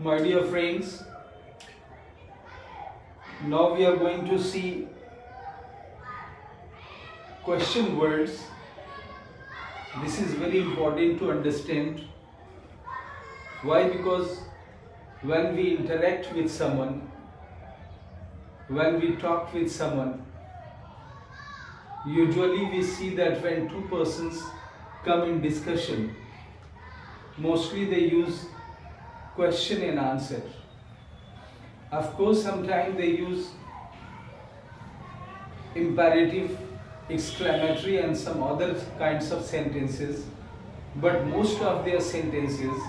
My dear friends, now we are going to see question words. This is very important to understand. Why? Because when we interact with someone, when we talk with someone, usually we see that when two persons come in discussion, mostly they use question and answer. Of course, sometimes they use imperative, exclamatory and some other kinds of sentences, but most of their sentences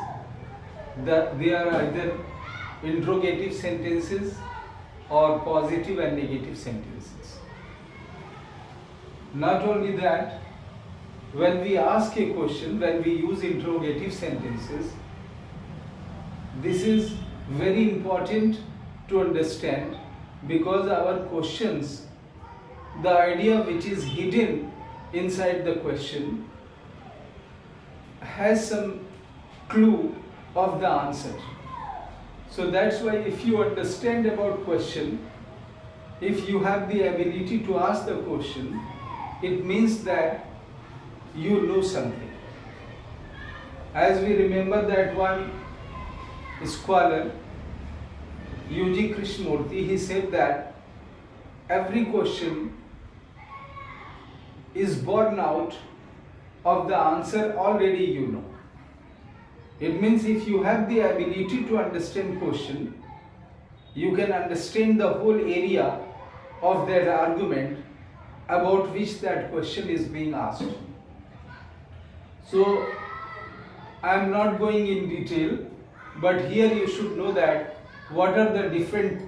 that they are either interrogative sentences or positive and negative sentences. Not only that, when we ask a question, when we use interrogative sentences, this is very important to understand, because our questions, the idea which is hidden inside the question has some clue of the answer. So that's why if you understand about question, if you have the ability to ask the question, it means that you know something. As we remember that one scholar, U.G. Krishnamurti, he said that every question is born out of the answer already you know. It means if you have the ability to understand question, you can understand the whole area of that argument about which that question is being asked. So I am not going in detail, but here you should know that what are the different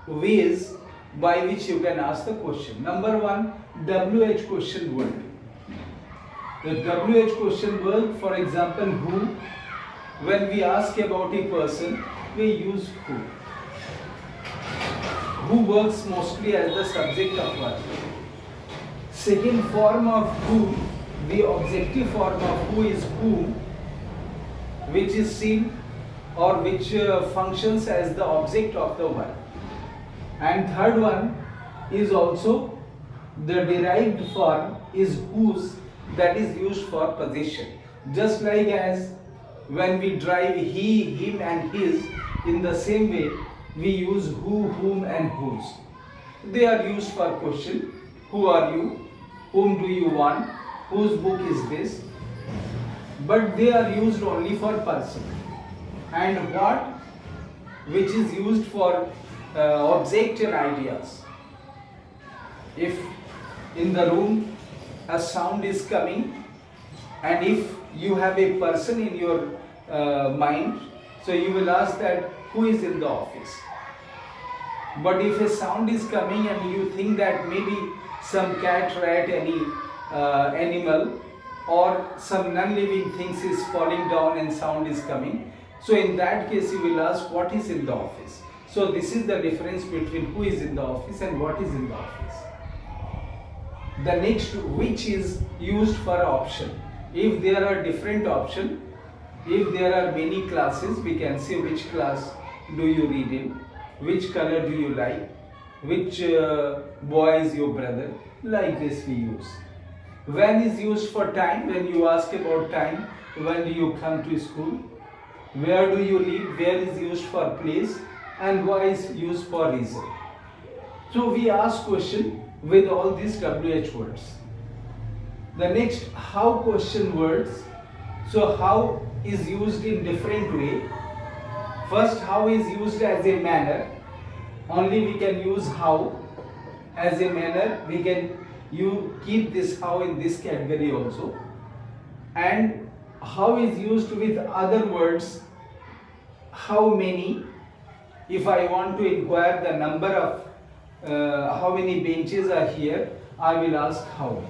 ways by which you can ask the question. Number one, WH question word. The WH question word, for example, who. When we ask about a person, we use who. Who works mostly as the subject of what. Second form of who, the objective form of who is whom, which is seen or which functions as the object of the verb. And third one is also the derived form is whose, that is used for possession. Just like as when we drive he, him and his, in the same way we use who, whom and whose. They are used for question. Who are you? Whom do you want? Whose book is this? But they are used only for person. And what, which is used for object and ideas. If in the room a sound is coming, and if you have a person in your mind, so you will ask that who is in the office. But if a sound is coming and you think that maybe some cat, rat, any animal or some non-living things is falling down and sound is coming, so in that case you will ask what is in the office. So this is the difference between who is in the office and what is in the office. The next, which is used for option. If there are different options, if there are many classes, we can say which class do you read in, which color do you like, which boy is your brother, like this we use. When is used for time, when you ask about time, when do you come to school, where do you live, where is used for place, and why is used for reason. So we ask question with all these WH words. The next, how question words. So how is used in different way. First, how is used as a manner. Only we can use how as a manner. We can keep this how in this category also. And how is used with other words. How many. If I want to inquire the number of how many benches are here, I will ask how.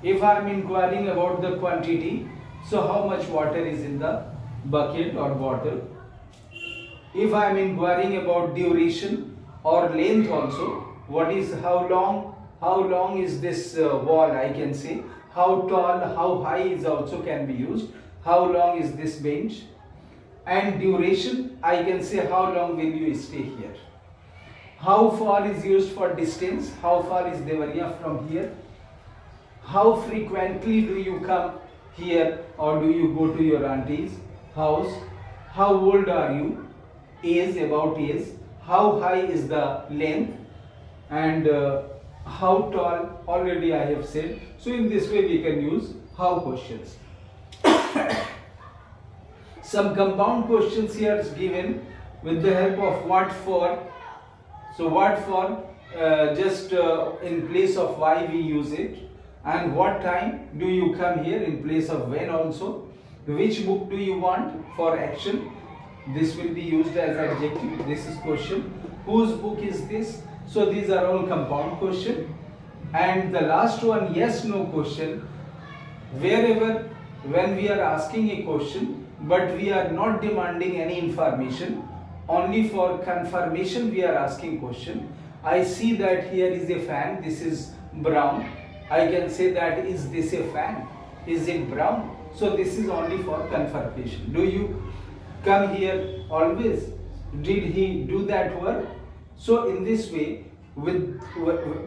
If I am inquiring about the quantity, so how much water is in the bucket or bottle. If I am inquiring about duration or length also, what is how long is this wall, I can say. How tall, how high is also can be used. How long is this bench. And duration, I can say how long will you stay here. How far is used for distance. How far is Devariya from here? How frequently do you come here or do you go to your auntie's house? How old are you? Age, about age. How high is the length? And how tall, already I have said. So in this way we can use how questions. Some compound questions here is given with the help of what for. So what for, just in place of why we use it, and what time do you come here in place of when also. Which book do you want for action, this will be used as adjective. This is question. Whose book is this? So these are all compound question. And the last one, yes no question. Wherever when we are asking a question but we are not demanding any information, only for confirmation we are asking question. I see that here is a fan, this is brown. I can say that is this a fan, is it brown? So this is only for confirmation. Do you come here always? Did he do that work? So in this way, with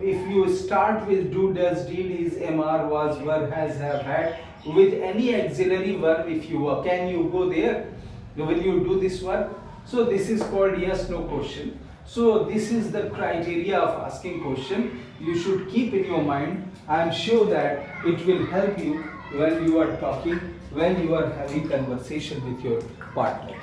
if you start with do, does, did, is, MR, was, were, has, have, had, with any auxiliary verb, if you were, can you go there? Will you do this work? So this is called yes no question. So this is the criteria of asking question. You should keep in your mind. I am sure that it will help you when you are talking, when you are having conversation with your partner.